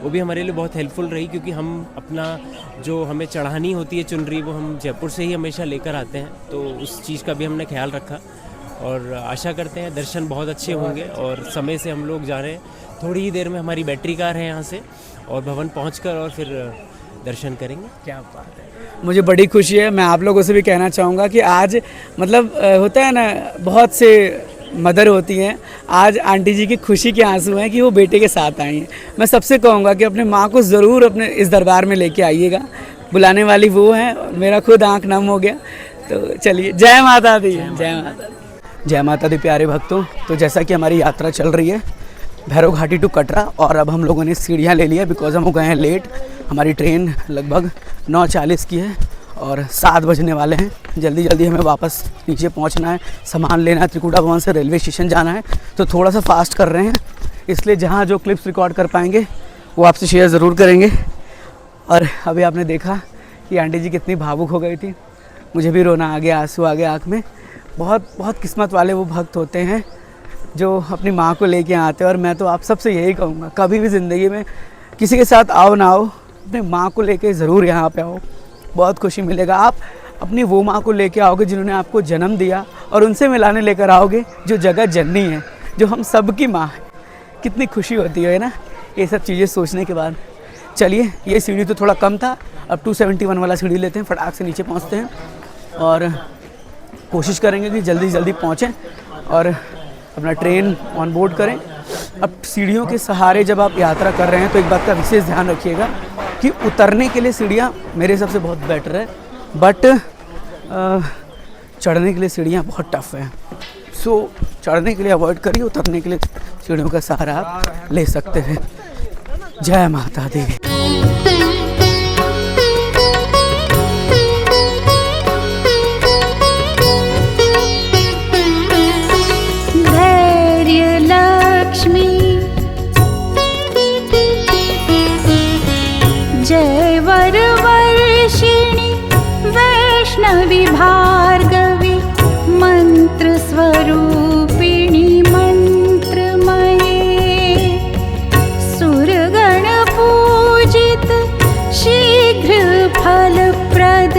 वो भी हमारे लिए बहुत हेल्पफुल रही, क्योंकि हम अपना जो हमें चढ़ानी होती है चुनरी वो हम जयपुर से ही हमेशा लेकर आते हैं, तो उस चीज़ का भी हमने ख्याल रखा। और आशा करते हैं दर्शन बहुत अच्छे होंगे। और समय से हम लोग जा रहे हैं, थोड़ी ही देर में हमारी बैटरी कार है यहाँ से, और भवन पहुँचकर और फिर दर्शन करेंगे। क्या बात है, मुझे बड़ी खुशी है। मैं आप लोगों से भी कहना चाहूँगा कि आज मतलब होता है ना, बहुत से मदर होती हैं, आज आंटी जी की खुशी के आंसू हैं कि वो बेटे के साथ आई हैं। मैं सबसे कहूँगा कि अपने माँ को ज़रूर अपने इस दरबार में लेके आइएगा, बुलाने वाली वो हैं। मेरा खुद आँख नम हो गया। तो चलिए, जय माता दी। जय माता दी। जय माता दी प्यारे भक्तों। तो जैसा कि हमारी यात्रा चल रही है भैरव घाटी टू कटरा, और अब हम लोगों ने सीढ़ियाँ ले लिया बिकॉज हम हो गए हैं लेट। हमारी ट्रेन लगभग 9:40 की है और 7 बजने वाले हैं। जल्दी जल्दी हमें वापस नीचे पहुंचना है, सामान लेना है, त्रिकुटा भवन से रेलवे स्टेशन जाना है। तो थोड़ा सा फास्ट कर रहे हैं, इसलिए जहां जो क्लिप्स रिकॉर्ड कर पाएंगे वो आपसे शेयर ज़रूर करेंगे। और अभी आपने देखा कि आंटी जी कितनी भावुक हो गई थी, मुझे भी रोना आ गया, आंसू आ गया आँख में। बहुत बहुत किस्मत वाले वो भक्त होते हैं जो अपनी माँ को लेके आते हैं। और मैं तो आप सबसे यही कहूँगा, कभी भी ज़िंदगी में किसी के साथ आओ ना आओ, अपनी माँ को लेके ज़रूर यहाँ पे आओ, बहुत खुशी मिलेगा। आप अपनी वो माँ को लेके आओगे जिन्होंने आपको जन्म दिया, और उनसे मिलाने लेकर आओगे जो जगत जननी है, जो हम सबकी माँ है। कितनी खुशी होती है ना ये सब चीज़ें सोचने के बाद। चलिए, ये सीढ़ी तो थोड़ा कम था, अब 271 वाला सीढ़ी लेते हैं, फटाक से नीचे पहुँचते हैं और कोशिश करेंगे कि जल्दी जल्दी पहुँचें और अपना ट्रेन ऑन बोर्ड करें। अब सीढ़ियों के सहारे जब आप यात्रा कर रहे हैं तो एक बात का विशेष ध्यान रखिएगा कि उतरने के लिए सीढ़ियाँ मेरे हिसाब से बहुत बेटर है, बट चढ़ने के लिए सीढ़ियाँ बहुत टफ है। सो चढ़ने के लिए अवॉइड करिए, उतरने के लिए सीढ़ियों का सहारा आप ले सकते हैं। जय माता दी। धैर्य लक्ष्मी जय वरवर्षिणि वैष्णवी भार्गवी मंत्र स्वरूपिणी मंत्रमये सुरगण पूजित शीघ्र फलप्रद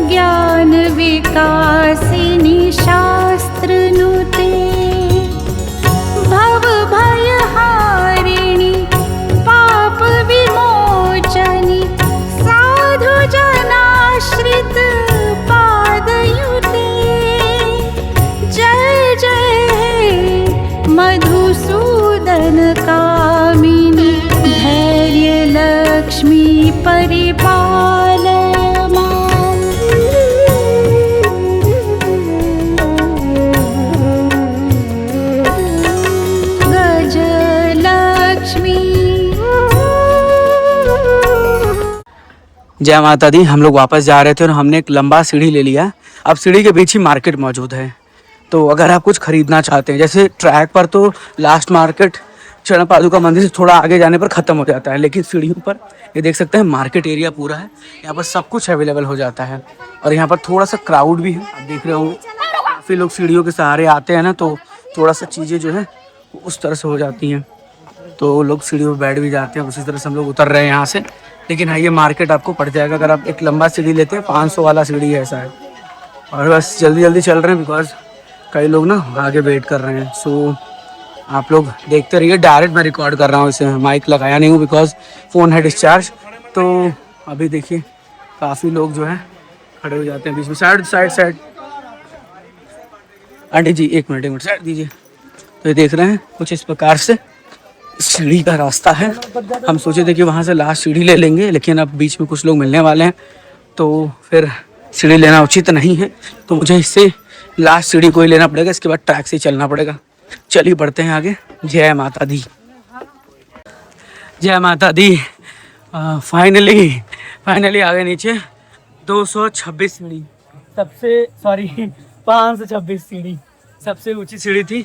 ज्ञान विकासिनी शास्त्रनुते भव भयहारिणी पाप विमोचनी साधु जनाश्रित पादयुते जय जय हे मधुसूदन कामिनी धैर्य लक्ष्मी परिपाल माम्। गजलक्ष्मी जय माता दी। हम लोग वापस जा रहे थे और हमने एक लंबा सीढ़ी ले लिया। अब सीढ़ी के बीच ही मार्केट मौजूद है, तो अगर आप कुछ खरीदना चाहते हैं, जैसे ट्रैक पर तो लास्ट मार्केट चरण पादुका मंदिर से थोड़ा आगे जाने पर ख़त्म हो जाता है, लेकिन सीढ़ियों पर ये देख सकते हैं मार्केट एरिया पूरा है, यहाँ पर सब कुछ अवेलेबल हो जाता है। और यहाँ पर थोड़ा सा क्राउड भी है, आप देख रहे होंगे काफ़ी लोग सीढ़ियों के सहारे आते हैं ना, तो थोड़ा सा चीज़ें जो है उस तरह से हो जाती हैं, तो लोग सीढ़ियों पर बैठ भी जाते हैं। उसी तरह से हम लोग उतर रहे हैं यहाँ से। लेकिन हाँ, ये मार्केट आपको पड़ जाएगा अगर आप एक लंबा सीढ़ी लेते हैं, 500 वाला सीढ़ी है ऐसा है। और बस जल्दी जल्दी चल रहे हैं बिकॉज कई लोग ना आगे वेट कर रहे हैं। सो आप लोग देखते रहिए। डायरेक्ट मैं रिकॉर्ड कर रहा हूँ, इसे माइक लगाया नहीं हूँ बिकॉज फ़ोन है डिस्चार्ज। तो अभी देखिए काफ़ी लोग जो है खड़े हो जाते हैं बीच में। साइड साइड साइड आंटी जी, एक मिनट साइड दीजिए। तो ये देख रहे हैं कुछ इस प्रकार से सीढ़ी का रास्ता है। हम सोचे थे कि वहाँ से लास्ट सीढ़ी ले लेंगे, लेकिन अब बीच में कुछ लोग मिलने वाले हैं तो फिर सीढ़ी लेना उचित नहीं है, तो मुझे इससे लास्ट सीढ़ी को ही लेना पड़ेगा। इसके बाद ट्रैक से ही चलना पड़ेगा। चलिए बढ़ते हैं आगे। जय माता दी। जय माता दी। फाइनली आ गए नीचे। 226 सीढ़ी, सबसे 526 सीढ़ी सबसे ऊंची सीढ़ी थी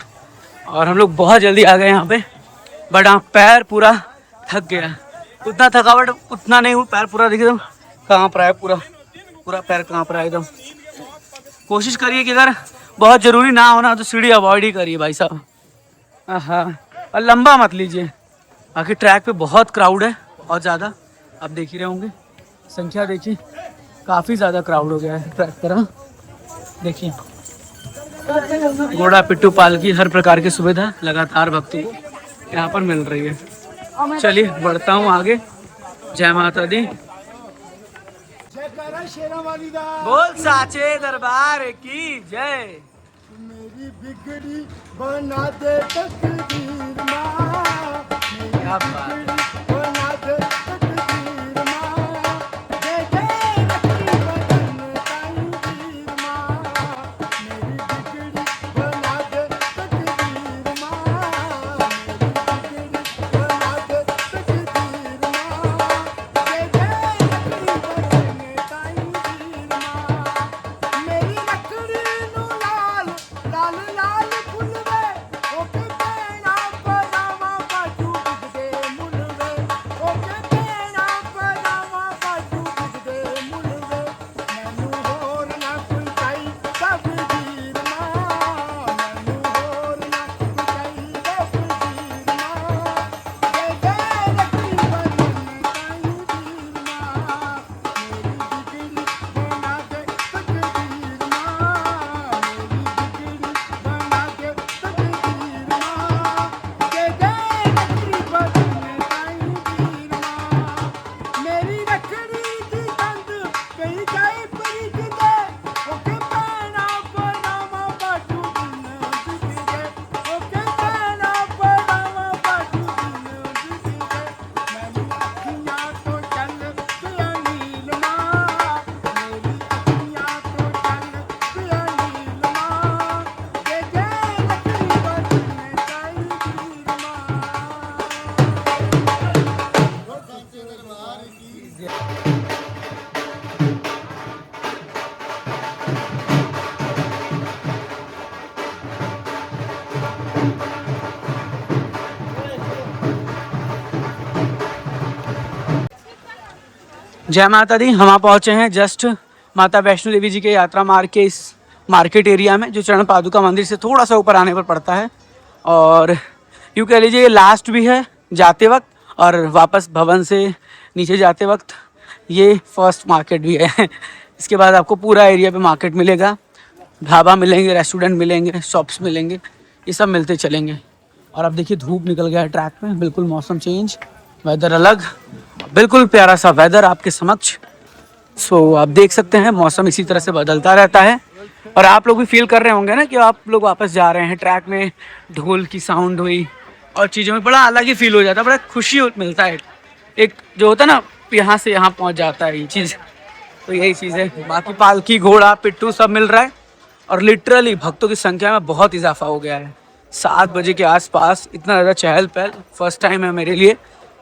और हम लोग बहुत जल्दी आ गए यहाँ पे। बट हाँ, पैर पूरा थक गया। उतना थकावट उतना नहीं हुआ, पैर पूरा देखिए एकदम कांप रहा है, पूरा पैर कांप रहा है एकदम। कोशिश करिए कि अगर बहुत ज़रूरी ना होना तो सीढ़ी अवॉइड ही करिए भाई साहब। हाँ, और लंबा मत लीजिए, बाकी ट्रैक पे बहुत क्राउड है, बहुत ज़्यादा। आप देख ही रहे होंगे, संख्या देखिए, काफ़ी ज़्यादा क्राउड हो गया है ट्रैक पर। देखिए घोड़ा पिट्ठू पाल की हर प्रकार की सुविधा लगातार भक्तों को यहाँ पर मिल रही है। चलिए बढ़ता हूँ आगे। जय माता दी। बोल साचे दरबार की जय। मेरी बिगड़ी बना दे तकदीर माँ, क्या बात है। बना दे तकदीर माँ, दे दे रखी बदन तंजीर माँ। मेरी बिगड़ी बना दे तकदीर माँ, मेरी बिगड़ी बना दे तकदीर माँ, दे दे रखी बदन तंजीर माँ। मेरी लकड़ी नू लाल लाल लाल फुल वे ओ के पैना परावा बाजू दे मुन जय माता दी। हम पहुंचे हैं जस्ट माता वैष्णो देवी जी के यात्रा मार्ग के इस मार्केट एरिया में, जो चरण पादुका मंदिर से थोड़ा सा ऊपर आने पर पड़ता है। और यूँ कह लीजिए ये लास्ट भी है जाते वक्त, और वापस भवन से नीचे जाते वक्त ये फर्स्ट मार्केट भी है। इसके बाद आपको पूरा एरिया पे मार्केट मिलेगा, ढाबा मिलेंगे, रेस्टोरेंट मिलेंगे, शॉप्स मिलेंगे, ये सब मिलते चलेंगे। और अब देखिए धूप निकल गया है ट्रैक में, बिल्कुल मौसम चेंज, वेदर अलग, बिल्कुल प्यारा सा वेदर आपके समक्ष। सो आप देख सकते हैं मौसम इसी तरह से बदलता रहता है। और आप लोग भी फील कर रहे होंगे ना कि आप लोग वापस जा रहे हैं ट्रैक में, ढोल की साउंड हुई और चीज़ों में बड़ा अलग ही फील हो जाता है, बड़ा खुशी मिलता है। एक जो होता है ना, यहाँ से यहाँ पहुँच जाता है ये चीज़, तो यही चीज़ है। बाकी पालकी, घोड़ा, पिट्ठू सब मिल रहा है। और लिटरली भक्तों की संख्या में बहुत इजाफा हो गया है। 7 बजे के आसपास इतना ज़्यादा चहल पहल फर्स्ट टाइम है मेरे लिए।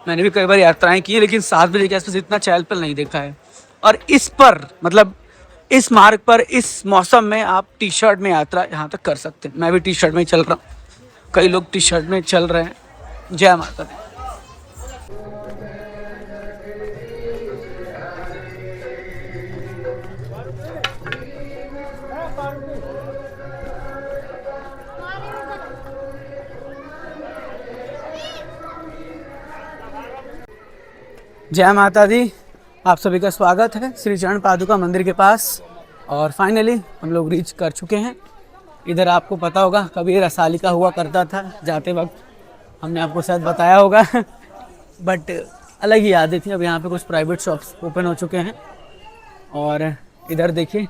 मैंने भी कई बार यात्राएं की हैं, लेकिन 7 बजे के आसपास इतना चहल पहल नहीं देखा है। और इस पर मतलब इस मार्ग पर इस मौसम में आप टी शर्ट में यात्रा यहाँ तक कर सकते हैं। मैं भी टी शर्ट में ही चल रहा हूँ, कई लोग टी शर्ट में चल रहे हैं। जय माता दी। जय माता दी। आप सभी का स्वागत है श्री चरण पादुका मंदिर के पास। और फाइनली हम लोग रीच कर चुके हैं। इधर आपको पता होगा कभी रसालिका हुआ करता था जाते वक्त, हमने आपको शायद बताया होगा। बट अलग ही यादें थी। अब यहाँ पे कुछ प्राइवेट शॉप्स ओपन हो चुके हैं। और इधर देखिए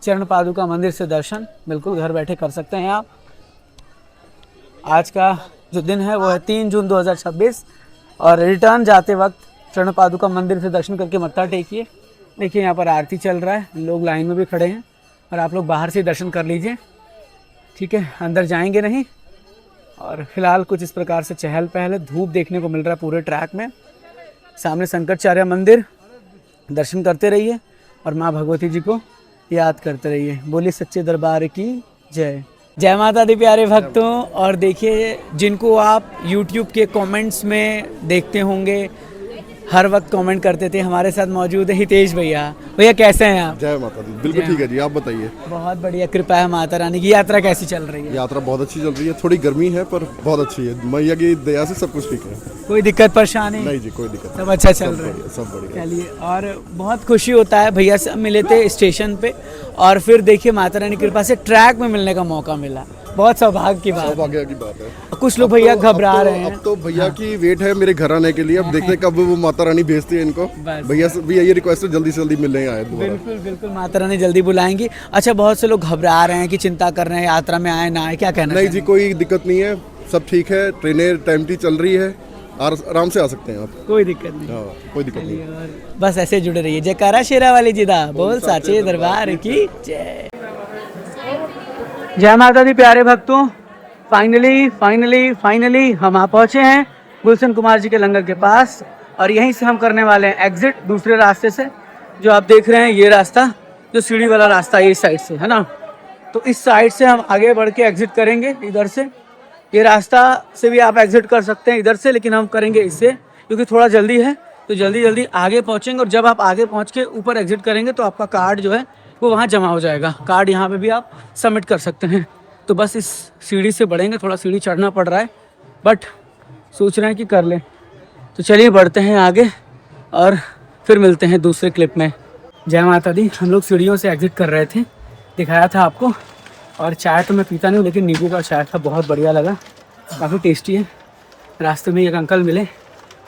चरण पादुका मंदिर से दर्शन बिल्कुल घर बैठे कर सकते हैं आप। आज का जो दिन है वो है 3 जून 2026। और रिटर्न जाते वक्त चरण पादुका मंदिर से दर्शन करके मत्था टेकिए। देखिए यहाँ पर आरती चल रहा है, लोग लाइन में भी खड़े हैं और आप लोग बाहर से दर्शन कर लीजिए, ठीक है, अंदर जाएंगे नहीं। और फिलहाल कुछ इस प्रकार से चहल पहल है, धूप देखने को मिल रहा है पूरे ट्रैक में। सामने शंकराचार्य मंदिर, दर्शन करते रहिए और माँ भगवती जी को याद करते रहिए। बोलिए सच्चे दरबार की जय। जय माता दी प्यारे भक्तों। और देखिए जिनको आप YouTube के कमेंट्स में देखते होंगे, हर वक्त कमेंट करते थे, हमारे साथ मौजूद है हितेश भैया। भैया कैसे हैं आप? जय माता दी। बिल्कुल ठीक है जी, आप बताइए। बहुत बढ़िया, कृपा है माता रानी की। यात्रा कैसी चल रही है? यात्रा बहुत अच्छी चल रही है, थोड़ी गर्मी है पर बहुत अच्छी है। मैया की दया से सब कुछ ठीक है, कोई दिक्कत परेशानी नहीं जी, कोई दिक्कत सब अच्छा चल रहा है? सब बढ़िया। चलिए, और बहुत खुशी होता है, भैया से मिले थे स्टेशन पे और फिर देखिए माता रानी की कृपा से ट्रैक में मिलने का मौका मिला। बहुत सौभाग्य की बात, सौभाग्य की बात है। कुछ लोग भैया घबरा रहे हैं। अब तो भैया की वेट है मेरे घर आने के लिए। अब देखते हैं कब वो माता रानी भेजती है इनको। भैया से भी ये रिक्वेस्ट है जल्दी से जल्दी मिलने आए दोबारा। बिल्कुल बिल्कुल, माता रानी जल्दी बुलाएंगी। अच्छा, बहुत से लोग घबरा रहे हैं कि चिंता कर रहे हैं यात्रा में आए ना आए, क्या कहना? नहीं जी, कोई दिक्कत नहीं है, सब ठीक है। ट्रेनें टाइम की चल रही है, आराम से आ सकते हैं आप, कोई दिक्कत नहीं। हाँ, कोई दिक्कत नहीं। और बस ऐसे जुड़े रहिए। जयकारा शेरा वाली जिदा बोल साचे दरबार की जय। जय माता दी प्यारे भक्तों। फाइनली हम आ पहुंचे हैं गुलशन कुमार जी के लंगर के पास। और यहीं से हम करने वाले हैं एग्जिट दूसरे रास्ते से। जो आप देख रहे हैं ये रास्ता, जो सीढ़ी वाला रास्ता है, इस साइड से है ना, तो इस साइड से हम आगे बढ़ के एग्जिट करेंगे इधर से। ये रास्ता से भी आप एग्जिट कर सकते हैं इधर से, लेकिन हम करेंगे इससे क्योंकि थोड़ा जल्दी है, तो जल्दी आगे पहुंचेंगे। और जब आप आगे पहुंच के ऊपर एग्जिट करेंगे तो आपका कार्ड जो है वो वहाँ जमा हो जाएगा। कार्ड यहाँ पे भी आप सबमिट कर सकते हैं। तो बस इस सीढ़ी से बढ़ेंगे, थोड़ा सीढ़ी चढ़ना पड़ रहा है बट सोच रहे हैं कि कर लें। तो चलिए बढ़ते हैं आगे और फिर मिलते हैं दूसरे क्लिप में। जय माता दी। हम लोग सीढ़ियों से एग्जिट कर रहे थे, दिखाया था आपको। और चाय तो मैं पीता नहीं हूँ, लेकिन नींबू का चाय था, बहुत बढ़िया लगा, काफ़ी टेस्टी है। रास्ते में एक अंकल मिले,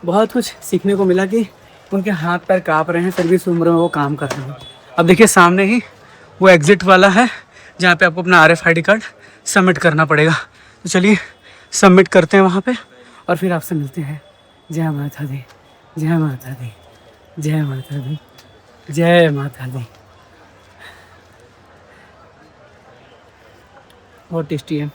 बहुत कुछ सीखने को मिला कि उनके हाथ पैर काँप रहे हैं, फिर भी इस उम्र में वो काम कर रहे हैं। अब देखिए सामने ही वो एग्ज़िट वाला है जहाँ पे आपको अपना RFID कार्ड सबमिट करना पड़ेगा। तो चलिए सबमिट करते हैं वहाँ पे और फिर आपसे मिलते हैं। जय माता दी, जय माता दी, जय माता दी, जय माता दी। बहुत टेस्टी है।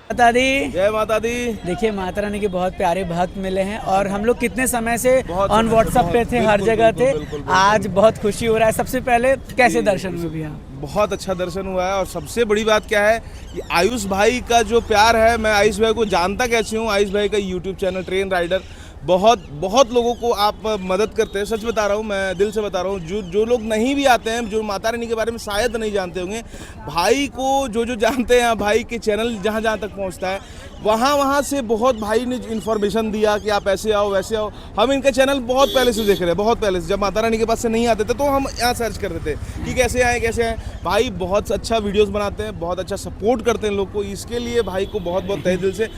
माता दी, जय माता दी। देखिए माता रानी के बहुत प्यारे भक्त मिले हैं और हम लोग कितने समय से बहुत ऑन समय से, व्हाट्सएप पे बहुत, थे, हर बिल्कुल, जगह थे। बिल्कुल, आज बहुत खुशी हो रहा है। सबसे पहले कैसे दर्शन हुए भैया? बहुत अच्छा दर्शन हुआ है। और सबसे बड़ी बात क्या है कि आयुष भाई का जो प्यार है, मैं आयुष भाई को जानता कैसे हूँ। आयुष भाई का YouTube चैनल ट्रेन राइडर बहुत बहुत लोगों को आप मदद करते हैं, सच बता रहा हूँ, मैं दिल से बता रहा हूँ। जो लोग नहीं भी आते हैं, जो माता रानी के बारे में शायद नहीं जानते होंगे, भाई को जो जानते हैं, भाई के चैनल जहाँ जहाँ तक पहुँचता है, वहाँ से बहुत भाई ने इन्फॉर्मेशन दिया कि आप ऐसे आओ वैसे आओ। हम इनका चैनल बहुत पहले से देख रहे हैं, बहुत पहले से। जब माता रानी के पास से नहीं आते थे तो हम यहाँ सर्च करते थे कि कैसे आए। भाई बहुत अच्छा वीडियोस बनाते हैं, बहुत अच्छा सपोर्ट करते हैं लोग को। इसके लिए भाई को बहुत बहुत तहे दिल से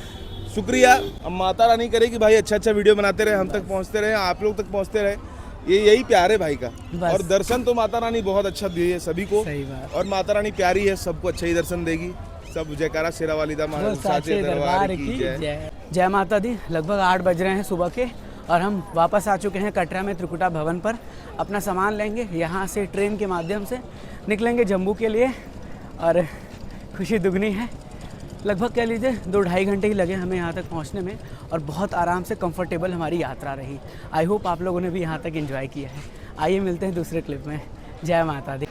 शुक्रिया। अब माता रानी करे कि भाई अच्छा वीडियो बनाते रहे, हम तक पहुँचते रहे, आप लोग तक पहुँचते रहे। यही प्यार है भाई का। और दर्शन तो माता रानी बहुत अच्छा दिए है सभी को। सही बात। और माता रानी प्यारी है, सबको अच्छा ही दर्शन देगी। सब जयकारा शेरा वाली दा साचे दरबार की जय। जय माता दी। लगभग 8 बज रहे हैं सुबह के और हम वापस आ चुके हैं कटरा में त्रिकुटा भवन पर। अपना सामान लेंगे, यहाँ से ट्रेन के माध्यम से निकलेंगे जम्मू के लिए और खुशी दुगनी है। लगभग कह लीजिए 2-2.5 घंटे ही लगे हमें यहाँ तक पहुँचने में और बहुत आराम से कंफर्टेबल हमारी यात्रा रही। आई होप आप लोगों ने भी यहाँ तक एंजॉय किया है। आइए मिलते हैं दूसरे क्लिप में। जय माता दी।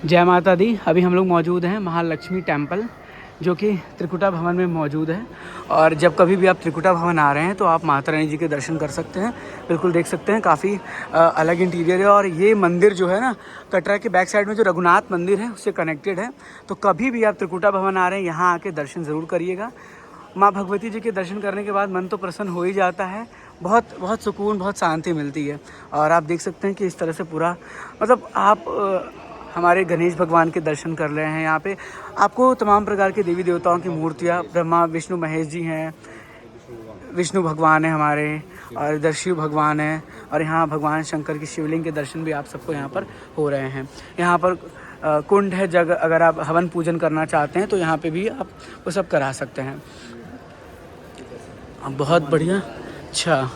जय माता दी। अभी हम लोग मौजूद हैं महालक्ष्मी टेम्पल, जो कि त्रिकुटा भवन में मौजूद है। और जब कभी भी आप त्रिकुटा भवन आ रहे हैं तो आप माता रानी जी के दर्शन कर सकते हैं। बिल्कुल देख सकते हैं, काफ़ी अलग इंटीरियर है। और ये मंदिर जो है ना, कटरा के बैक साइड में जो रघुनाथ मंदिर है उससे कनेक्टेड है। तो कभी भी आप त्रिकुटा भवन आ रहे हैं, यहाँ आके दर्शन ज़रूर करिएगा। माँ भगवती जी के दर्शन करने के बाद मन तो प्रसन्न हो ही जाता है। बहुत सुकून, बहुत शांति मिलती है। और आप देख सकते हैं कि इस तरह से पूरा मतलब आप हमारे गणेश भगवान के दर्शन कर रहे हैं। यहाँ पे आपको तमाम प्रकार के देवी देवताओं की मूर्तियाँ, ब्रह्मा विष्णु महेश जी हैं, विष्णु भगवान है हमारे, और इधर शिव भगवान है। और यहाँ भगवान शंकर की शिवलिंग के दर्शन भी आप सबको यहाँ पर हो रहे हैं। यहाँ पर कुंड है, जगह अगर आप हवन पूजन करना चाहते हैं तो यहाँ पे भी आप वो सब करा सकते हैं। बहुत बढ़िया। अच्छा,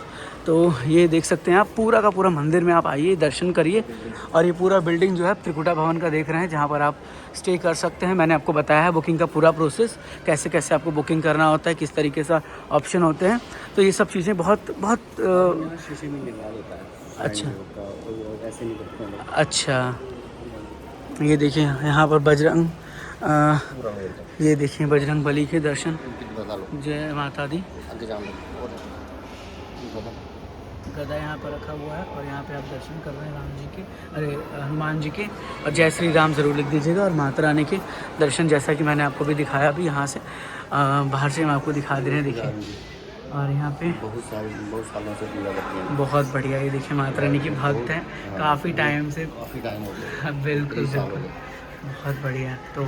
तो ये देख सकते हैं आप पूरा का पूरा मंदिर में आप आइए, दर्शन करिए। और ये पूरा बिल्डिंग जो है त्रिकुटा भवन का देख रहे हैं, जहाँ पर आप स्टे कर सकते हैं। मैंने आपको बताया है बुकिंग का पूरा प्रोसेस, कैसे कैसे आपको बुकिंग करना होता है, किस तरीके से ऑप्शन होते हैं। तो ये सब चीज़ें बहुत अच्छा। ये देखिए यहाँ पर ये देखिए बजरंग बली के दर्शन। जय माता दी। गदा यहाँ पर रखा हुआ है और यहाँ पे आप दर्शन कर रहे हैं राम जी के, हनुमान जी के। और जय श्री राम ज़रूर लिख दीजिएगा। और माता रानी के दर्शन, जैसा कि मैंने आपको भी दिखाया, अभी यहाँ से बाहर से हम आपको दिखा दे रहे हैं, देखिए। और यहाँ पे बहुत सालों से पूजा करते हैं। बहुत बढ़िया। ये देखिए माता रानी की भक्त है, काफ़ी टाइम हो गया। बिल्कुल बहुत बढ़िया। तो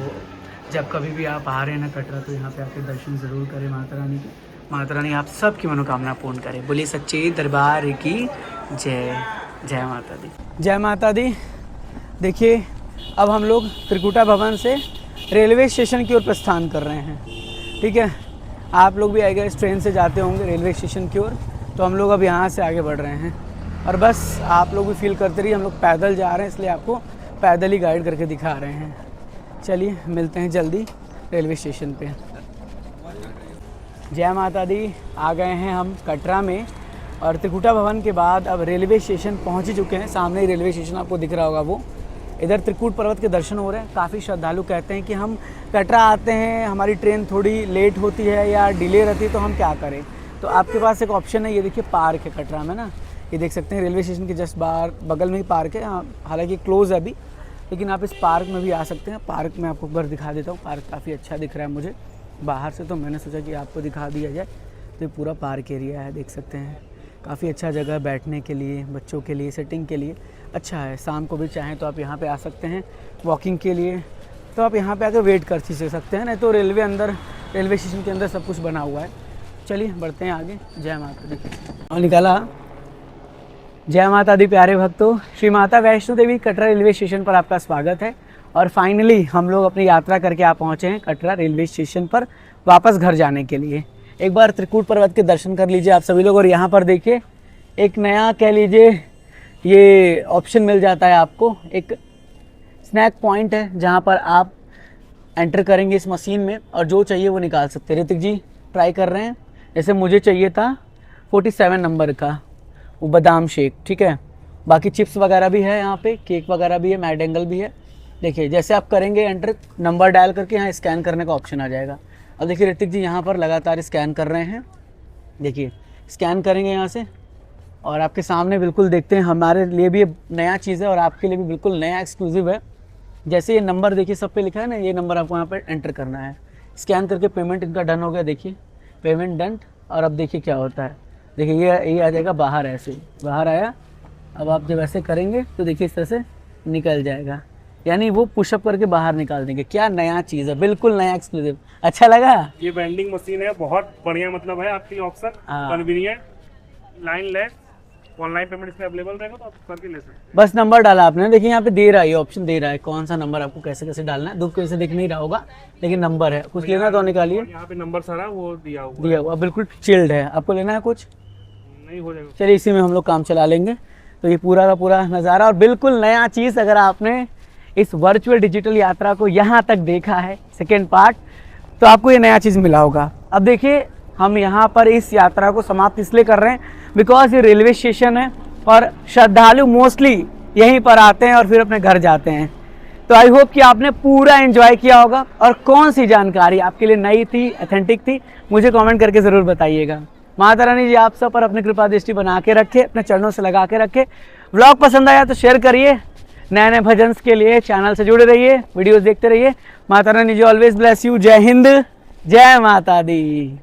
जब कभी भी आप आ रहे हैं ना कटरा, तो यहाँ पे आके दर्शन ज़रूर करें माता रानी के। माता रानी आप सबकी मनोकामना पूर्ण करे। बोलिए सच्चे दरबार की जय। जय माता दी। जय माता दी। देखिए अब हम लोग त्रिकुटा भवन से रेलवे स्टेशन की ओर प्रस्थान कर रहे हैं। ठीक है, आप लोग भी अगर इस ट्रेन से जाते होंगे रेलवे स्टेशन की ओर, तो हम लोग अब यहाँ से आगे बढ़ रहे हैं। और बस आप लोग भी फील करते रहिए, हम लोग पैदल जा रहे हैं, इसलिए आपको पैदल ही गाइड करके दिखा रहे हैं। चलिए मिलते हैं जल्दी रेलवे स्टेशन पे। जय माता दी। आ गए हैं हम कटरा में और त्रिकुटा भवन के बाद अब रेलवे स्टेशन पहुंच ही चुके हैं। सामने ही रेलवे स्टेशन आपको दिख रहा होगा, वो इधर त्रिकूट पर्वत के दर्शन हो रहे हैं। काफ़ी श्रद्धालु कहते हैं कि हम कटरा आते हैं, हमारी ट्रेन थोड़ी लेट होती है या डिले रहती है, तो हम क्या करें। तो आपके पास एक ऑप्शन है, ये देखिए पार्क है कटरा में ना, ये देख सकते हैं रेलवे स्टेशन के जस्ट बाहर बगल में ही पार्क है। हालांकि क्लोज़ है अभी, लेकिन आप इस पार्क में भी आ सकते हैं। पार्क में आपको एक बार दिखा देता हूँ। पार्क काफ़ी अच्छा दिख रहा है मुझे बाहर से, तो मैंने सोचा कि आपको दिखा दिया जाए। तो ये पूरा पार्क एरिया है, देख सकते हैं। काफ़ी अच्छा जगह बैठने के लिए, बच्चों के लिए, सेटिंग के लिए अच्छा है। शाम को भी चाहें तो आप यहाँ पे आ सकते हैं वॉकिंग के लिए, तो आप यहाँ पे आकर वेट कर सकते हैं। नहीं तो रेलवे स्टेशन के अंदर सब कुछ बना हुआ है। चलिए बढ़ते हैं आगे। जय माता दी। और निकाला। जय माता दी प्यारे भक्तों, श्री माता वैष्णो देवी कटरा रेलवे स्टेशन पर आपका स्वागत है। और फाइनली हम लोग अपनी यात्रा करके आ पहुँचे हैं कटरा रेलवे स्टेशन पर वापस घर जाने के लिए। एक बार त्रिकूट पर्वत के दर्शन कर लीजिए आप सभी लोग। और यहाँ पर देखिए एक नया कह लीजिए ये ऑप्शन मिल जाता है आपको, एक स्नैक पॉइंट है जहाँ पर आप एंटर करेंगे इस मशीन में और जो चाहिए वो निकाल सकते हैं। ऋतिक जी ट्राई कर रहे हैं। जैसे मुझे चाहिए था 47 नंबर का वो बादाम शेक, ठीक है। बाकी चिप्स वगैरह भी है यहाँ पे, केक वगैरह भी है, मैड एंगल भी है। देखिए जैसे आप करेंगे एंटर, नंबर डायल करके यहाँ स्कैन करने का ऑप्शन आ जाएगा। अब देखिए ऋतिक जी यहाँ पर लगातार स्कैन कर रहे हैं। देखिए स्कैन करेंगे यहाँ से और आपके सामने बिल्कुल देखते हैं, हमारे लिए भी ये नया चीज़ है और आपके लिए भी बिल्कुल नया एक्सक्लूसिव है। जैसे ये नंबर देखिए सब पे लिखा है ना, ये नंबर आपको यहाँ पे एंटर करना है। स्कैन करके पेमेंट इनका डन हो गया, देखिए पेमेंट डन। और अब देखिए क्या होता है, देखिए ये आ जाएगा बाहर, ऐसे बाहर आया। अब आप जब ऐसे करेंगे तो देखिए इस तरह से निकल जाएगा, यानी वो पुशअप करके बाहर निकाल देंगे। क्या नया चीज़ है, बिल्कुल नया एक्सक्लूसिव। अच्छा लगा? ये वेंडिंग मशीन है, बहुत बढ़िया मतलब है आपके लिए ऑप्शन, हाँ। Convenient, line less, online payment इसमें अवेलेबल रहेगा तो आप करके ले सकते हैं। बस नंबर डाला आपने, देखिए यहाँ पे दे रहा है, ये ऑप्शन दे रहा है कौन सा नंबर आपको कैसे कैसे डालना है। धूप कैसे दिख नहीं रहा होगा लेकिन नंबर है, कुछ लेना तो निकालिए। यहाँ पे नंबर सारा वो दिया हुआ दिया हुआ बिल्कुल चिल्ड है। आपको लेना है कुछ? नहीं हो जाएगा। चलिए इसी में हम लोग काम चला लेंगे। तो ये पूरा का पूरा नज़ारा और बिल्कुल नया चीज़। अगर आपने इस वर्चुअल डिजिटल यात्रा को यहाँ तक देखा है सेकेंड पार्ट, तो आपको ये नया चीज़ मिला होगा। अब देखिए हम यहाँ पर इस यात्रा को समाप्त इसलिए कर रहे हैं बिकॉज ये रेलवे स्टेशन है और श्रद्धालु मोस्टली यहीं पर आते हैं और फिर अपने घर जाते हैं। तो आई होप कि आपने पूरा एंजॉय किया होगा और कौन सी जानकारी आपके लिए नई थी, ऑथेंटिक थी, मुझे कमेंट करके ज़रूर बताइएगा। माता रानी जी आप सब पर अपनी कृपा दृष्टि बना के रखे, अपने चरणों से लगा के रखे। व्लॉग पसंद आया तो शेयर करिए, नए नए भजन के लिए चैनल से जुड़े रहिए, वीडियोस देखते रहिए। माता रानी जी ऑलवेज ब्लेस यू। जय हिंद, जय माता दी।